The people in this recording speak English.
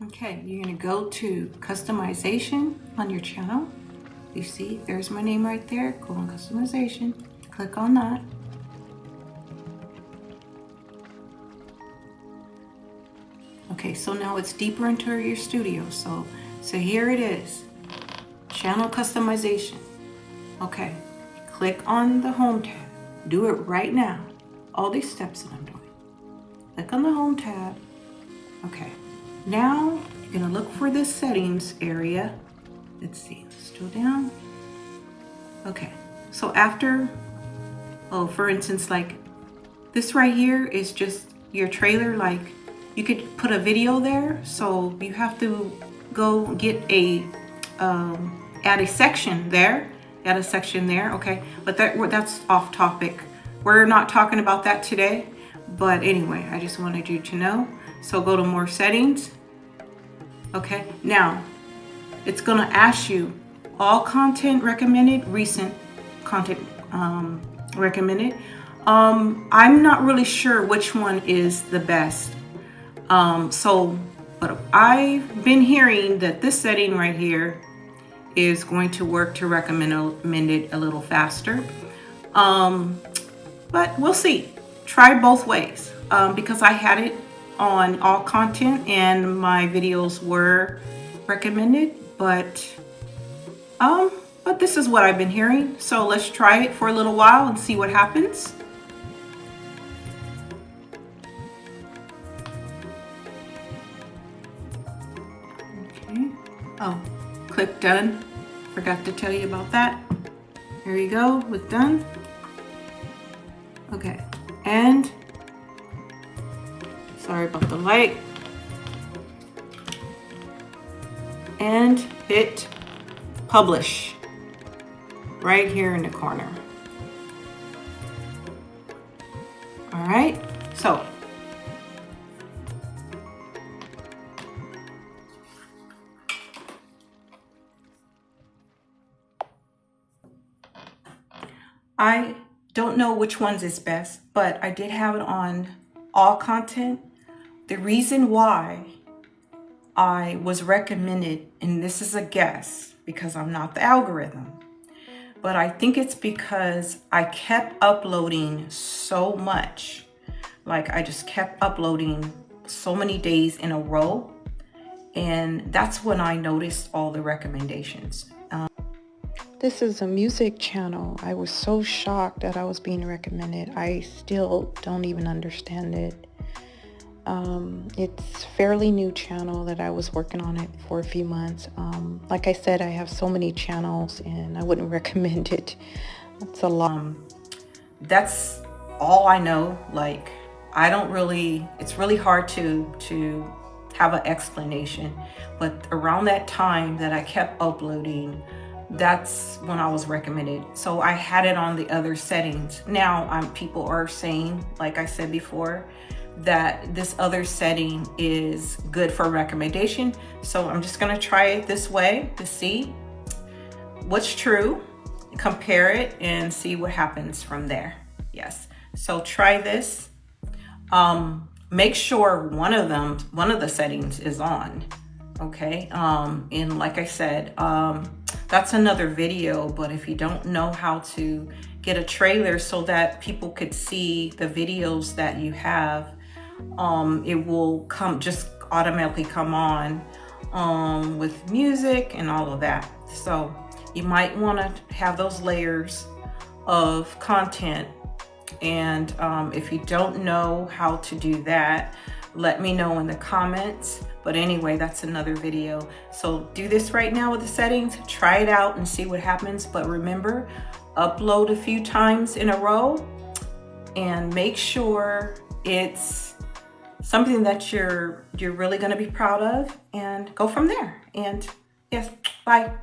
Okay, you're gonna go to customization on your channel. You see, there's my name right there. Go on customization, click on that. Okay, so now it's deeper into your studio. So here it is, channel customization. Okay, click on the home tab. Do it right now. All these steps that I'm doing. Click on the home tab. Okay, now you're gonna look for this settings area. Let's see, scroll down. Okay, so after, oh, for instance, like this right here is just your trailer. Like you could put a video there, so you have to go get a, add a section there, okay? But that's off topic. We're not talking about that today, but anyway, I just wanted you to know. So go to more settings. Okay, now it's gonna ask you all content recommended, recent content recommended. I'm not really sure which one is the best. But I've been hearing that this setting right here is going to work to recommend it a little faster. But we'll see. Try both ways, because I had it on all content and my videos were recommended, but this is what I've been hearing. So let's try it for a little while and see what happens. Okay. Oh, click done. Forgot to tell you about that. There you go, with done. Okay, and sorry about the light. And hit publish right here in the corner. All right, so I don't know which ones is best, but I did have it on all content. The reason why I was recommended, and this is a guess because I'm not the algorithm, but I think it's because I kept uploading so much. Like I just kept uploading so many days in a row, and that's when I noticed all the recommendations. This is a music channel. I was so shocked that I was being recommended. I still don't even understand it. It's a fairly new channel that I was working on it for a few months. Like I said, I have so many channels and I wouldn't recommend it. It's a lot. That's all I know. Like, it's really hard to have an explanation, but around that time that I kept uploading, that's when I was recommended. So I had it on the other settings. Now people are saying, like I said before, that this other setting is good for recommendation. So I'm just gonna try it this way to see what's true, compare it, and see what happens from there. Yes, so try this. Make sure one of the settings is on. Okay, and like I said, that's another video, but if you don't know how to get a trailer so that people could see the videos that you have, it will just automatically come on with music and all of that. So you might want to have those layers of content, and if you don't know how to do that, let me know in the comments. But anyway, that's another video. So do this right now with the settings, try it out and see what happens. But remember, upload a few times in a row and make sure it's something that you're really gonna be proud of, and go from there. And yes, bye.